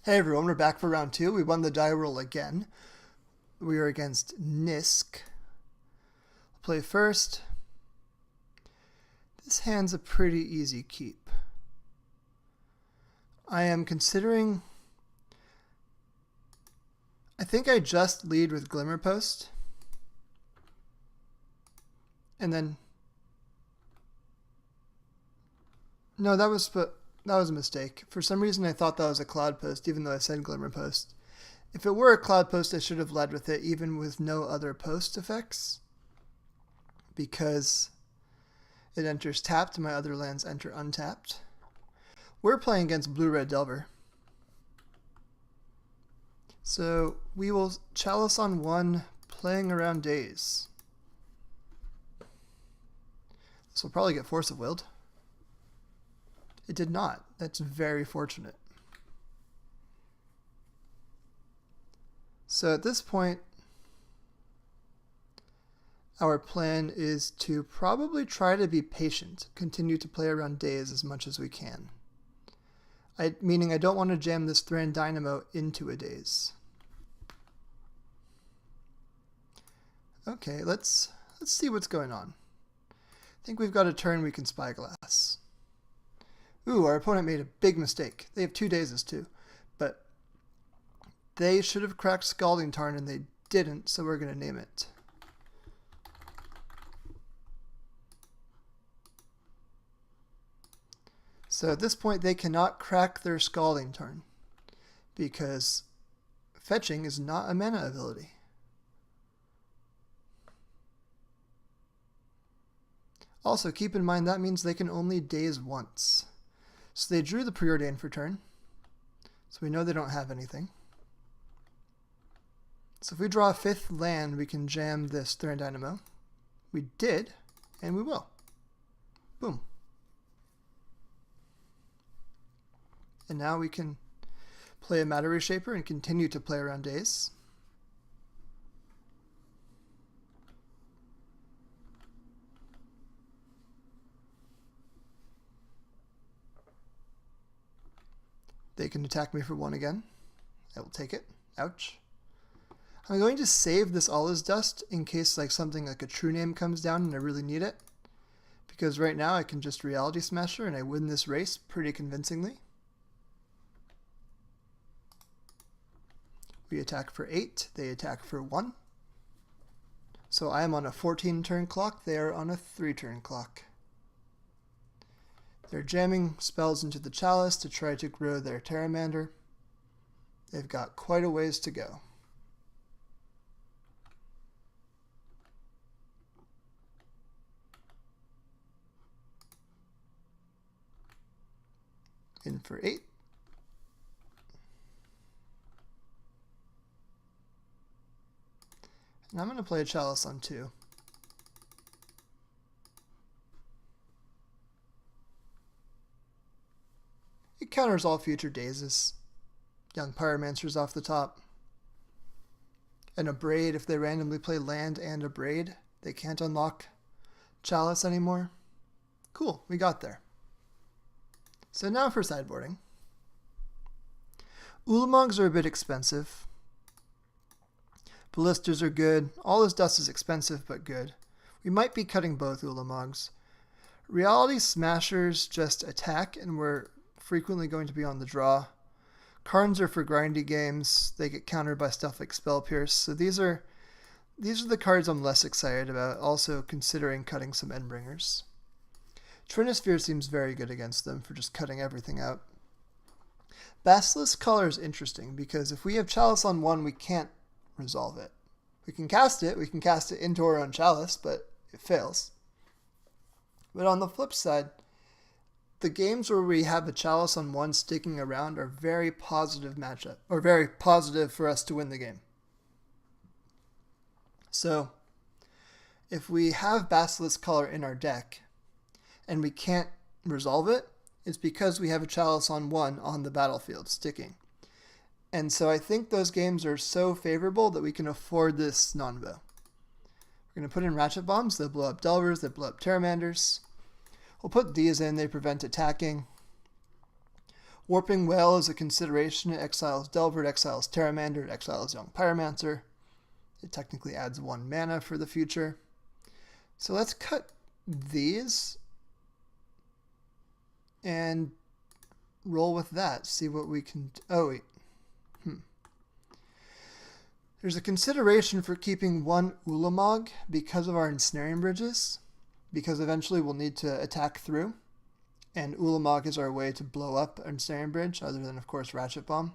Hey everyone, we're back for round 2. We won the die roll again. We are against Nisk. I'll play first. This hand's a pretty easy keep. I am considering... I think I just lead with Glimmerpost. And then... No, that was a mistake. For some reason I thought that was a Cloudpost, even though I said Glimmerpost. If it were a Cloudpost, I should have led with it, even with no other post effects. Because it enters tapped, and my other lands enter untapped. We're playing against Blue-Red Delver. So we will Chalice on 1, playing around days. This will probably get Force of Willed. It did not. That's very fortunate. So at this point, our plan is to probably try to be patient, continue to play around days as much as we can. Meaning I don't want to jam this Thran Dynamo into a daze. Okay, let's see what's going on. I think we've got a turn we can Spyglass. Ooh, our opponent made a big mistake. They have 2 dazes too, but they should have cracked Scalding Tarn and they didn't, so we're going to name it. So at this point they cannot crack their Scalding Tarn because fetching is not a mana ability. Also, keep in mind that means they can only daze once. So they drew the Preordain for turn. So we know they don't have anything. So if we draw a 5th land, we can jam this Thran Dynamo. We did, and we will. Boom. And now we can play a Matter Reshaper and continue to play around days. They can attack me for 1 again. I will take it. Ouch. I'm going to save this All Is Dust in case like something like a True Name comes down and I really need it. Because right now I can just Reality Smasher and I win this race pretty convincingly. We attack for 8. They attack for 1. So I am on a 14 turn clock. They are on a 3 turn clock. They're jamming spells into the Chalice to try to grow their Pteramander. They've got quite a ways to go. In for 8. And I'm going to play a Chalice on 2. It counters all future dazes. Young Pyromancer's off the top. And a Braid, if they randomly play land and a Braid, they can't unlock Chalice anymore. Cool, we got there. So now for sideboarding. Ulamogs are a bit expensive. Ballistas are good. All Is Dust is expensive but good. We might be cutting both Ulamogs. Reality Smashers just attack and we're frequently going to be on the draw. Karns are for grindy games. They get countered by stuff like Spell Pierce. So these are the cards I'm less excited about, also considering cutting some Endbringers. Trinisphere seems very good against them for just cutting everything out. Basilisk Collar is interesting because if we have Chalice on 1, we can't resolve it. We can cast it into our own Chalice, but it fails. But on the flip side, the games where we have a Chalice on 1 sticking around are very positive matchup, or very positive for us to win the game. So, if we have Basilisk Collar in our deck, and we can't resolve it, it's because we have a Chalice on 1 on the battlefield sticking. And so I think those games are so favorable that we can afford this non-bow. We're going to put in Ratchet Bombs, they blow up Delvers, they blow up Pteramanders. We'll put these in, they prevent attacking. Warping Wail is a consideration. It exiles Delver, it exiles Terramander, it exiles Young Pyromancer. It technically adds 1 mana for the future. So let's cut these and roll with that. See what we can... Oh, wait. There's a consideration for keeping 1 Ulamog because of our Ensnaring Bridges, because eventually we'll need to attack through, and Ulamog is our way to blow up Ensnaring Bridge, other than, of course, Ratchet Bomb.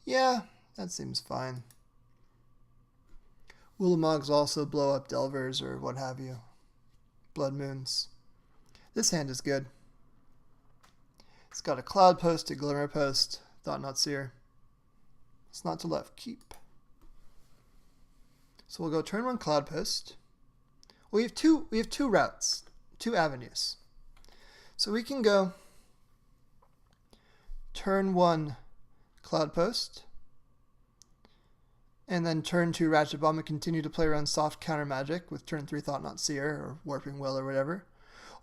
Yeah, that seems fine. Ulamogs also blow up Delvers or what have you. Blood Moons. This hand is good. It's got a Cloudpost, a Glimmerpost, Thought-Knot Seer. It's not to left keep. So we'll go turn 1 Cloudpost. We have two routes, 2 avenues. So we can go turn 1 Cloudpost, and then turn 2 Ratchet Bomb and continue to play around soft counter magic with turn 3 Thought-Knot Seer or Warping Wail or whatever.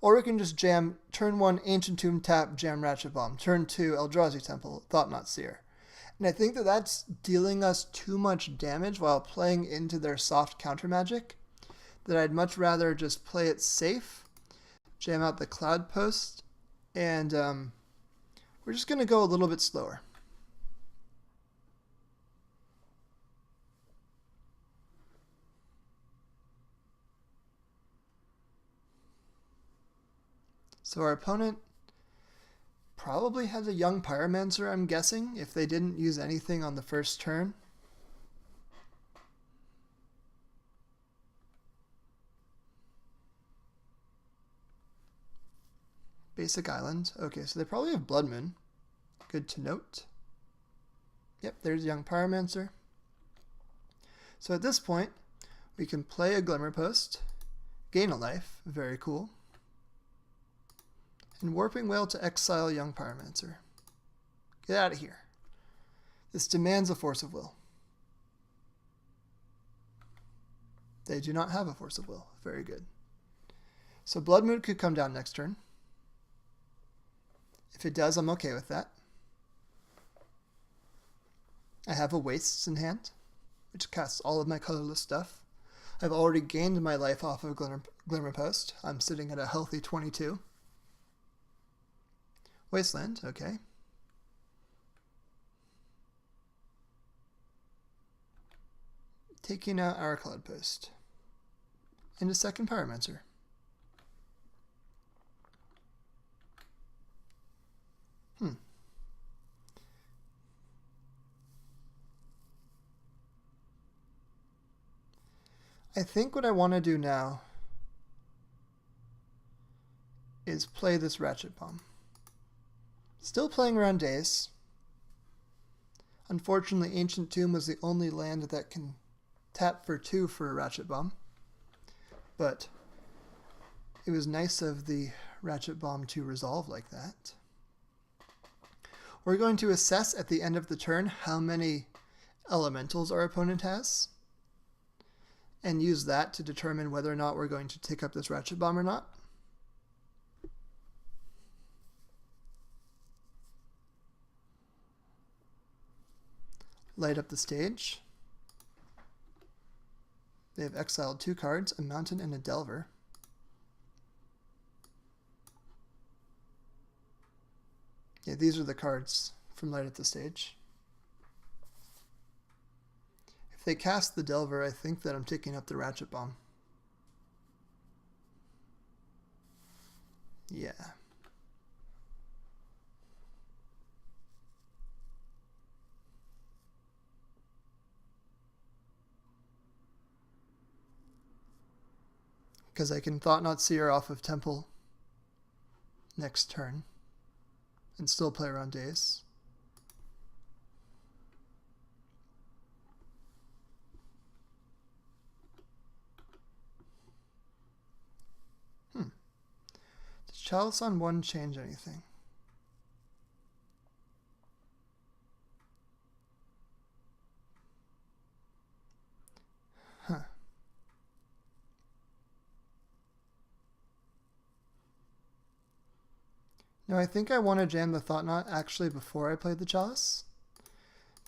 Or we can just jam turn 1 Ancient Tomb tap, jam Ratchet Bomb, turn 2 Eldrazi Temple, Thought-Knot Seer. And I think that that's dealing us too much damage while playing into their soft counter magic, that I'd much rather just play it safe, jam out the Cloudpost, and we're just going to go a little bit slower. So our opponent probably has a Young Pyromancer, I'm guessing, if they didn't use anything on the first turn. Basic Island. Okay, so they probably have Blood Moon. Good to note. Yep, there's Young Pyromancer. So at this point, we can play a Glimmerpost, gain a life, very cool, and Warping Wail to exile Young Pyromancer. Get out of here. This demands a Force of Will. They do not have a Force of Will. Very good. So Blood Moon could come down next turn. If it does, I'm okay with that. I have a Wastes in hand, which casts all of my colorless stuff. I've already gained my life off of Glimmerpost. I'm sitting at a healthy 22. Wasteland, okay. Taking out our Cloudpost. And a second Pyromancer. I think what I want to do now is play this Ratchet Bomb. Still playing around Daze. Unfortunately, Ancient Tomb was the only land that can tap for 2 for a Ratchet Bomb. But it was nice of the Ratchet Bomb to resolve like that. We're going to assess at the end of the turn how many elementals our opponent has, and use that to determine whether or not we're going to take up this Ratchet Bomb or not. Light up the stage. They have exiled 2 cards, a Mountain and a Delver. Yeah, these are the cards from Light up the stage. If they cast the Delver, I think that I'm taking up the Ratchet Bomb. Yeah. Because I can Thought-Knot Seer off of Temple next turn and still play around Daze. Does Chalice on 1 change anything? Huh. Now I think I want to jam the Thought-Knot actually before I play the Chalice,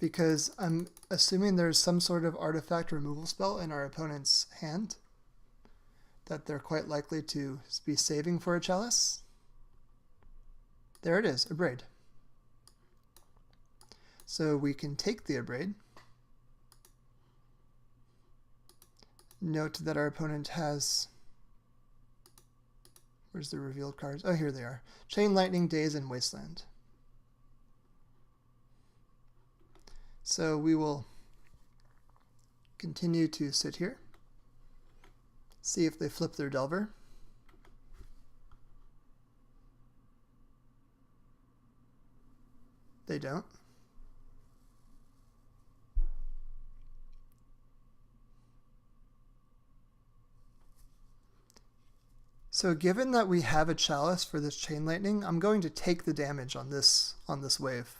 because I'm assuming there's some sort of artifact removal spell in our opponent's hand that they're quite likely to be saving for a Chalice. There it is, Abrade. So we can take the Abrade. Note that our opponent has... Where's the revealed cards? Oh, here they are. Chain Lightning, Daze, and Wasteland. So we will continue to sit here. See if they flip their Delver. They don't. So given that we have a Chalice for this Chain Lightning, I'm going to take the damage on this wave.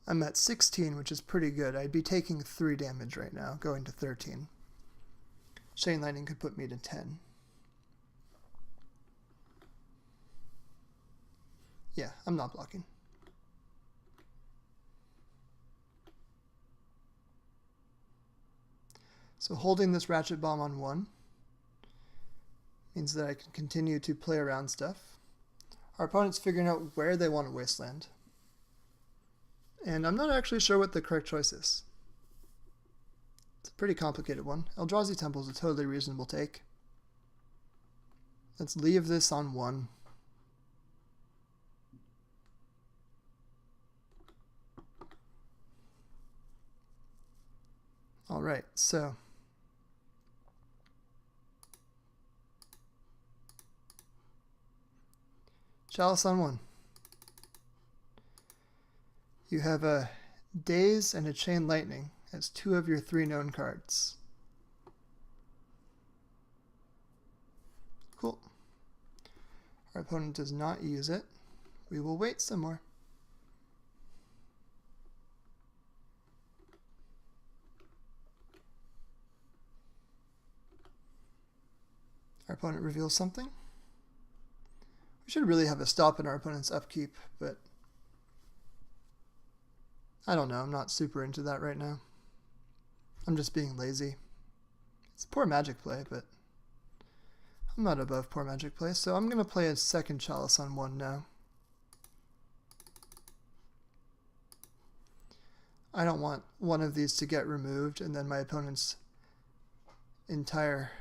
I'm at 16, which is pretty good. I'd be taking 3 damage right now, going to 13. Chain Lightning could put me to 10. Yeah, I'm not blocking. So holding this Ratchet Bomb on 1 means that I can continue to play around stuff. Our opponent's figuring out where they want to Wasteland. And I'm not actually sure what the correct choice is. It's a pretty complicated one. Eldrazi Temple is a totally reasonable take. Let's leave this on 1. Alright, so Chalice on 1. You have a Daze and a Chain Lightning as 2 of your 3 known cards. Cool. Our opponent does not use it. We will wait some more. Our opponent reveals something. We should really have a stop in our opponent's upkeep, but I don't know. I'm not super into that right now. I'm just being lazy. It's poor Magic play, but I'm not above poor Magic play, so I'm going to play a second Chalice on 1 now. I don't want one of these to get removed and then my opponent's entire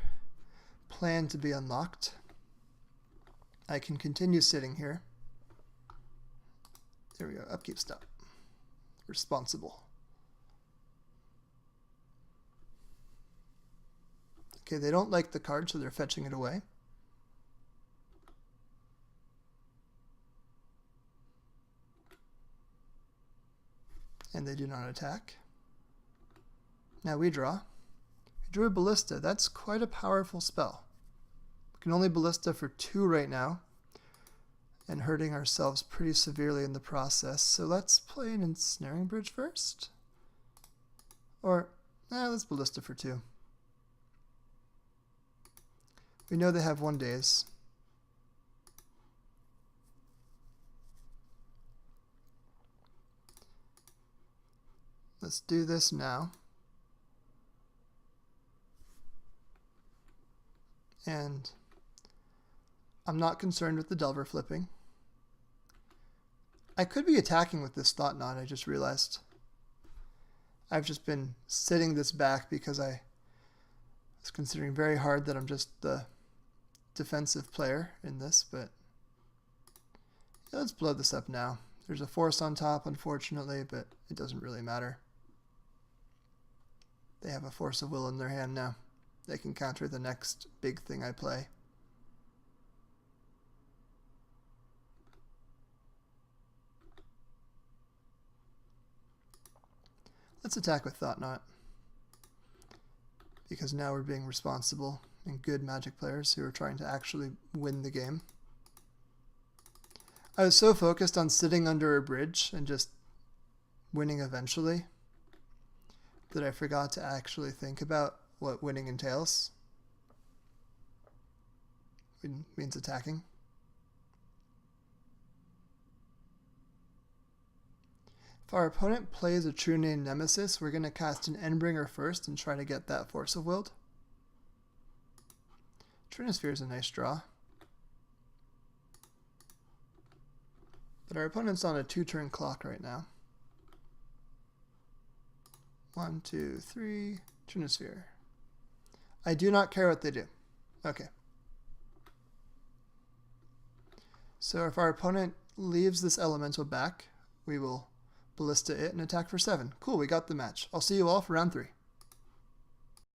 plan to be unlocked. I can continue sitting here. There we go, upkeep stop. Responsible. Okay, they don't like the card, so they're fetching it away. And they do not attack. Now we draw. We drew a Ballista. That's quite a powerful spell. We can only Ballista for 2 right now, and hurting ourselves pretty severely in the process. So let's play an Ensnaring Bridge first. Or, let's Ballista for 2. We know they have 1 Daze. Let's do this now. And I'm not concerned with the Delver flipping. I could be attacking with this Thought-Knot, I just realized. I've just been sitting this back because I was considering very hard that I'm just the defensive player in this, but yeah, let's blow this up now. There's a force on top, unfortunately, but it doesn't really matter. They have a Force of Will in their hand now. They can counter the next big thing I play. Let's attack with Thought-Knot, because now we're being responsible and good Magic players who are trying to actually win the game. I was so focused on sitting under a bridge and just winning eventually that I forgot to actually think about what winning entails. It means attacking. If our opponent plays a True Name Nemesis, we're going to cast an Endbringer first and try to get that Force of Will. Trinisphere is a nice draw. But our opponent's on a 2-turn clock right now. 1, 2, 3, Trinisphere. I do not care what they do. Okay. So if our opponent leaves this elemental back, we will Ballista it and attack for 7. Cool, we got the match. I'll see you all for round 3.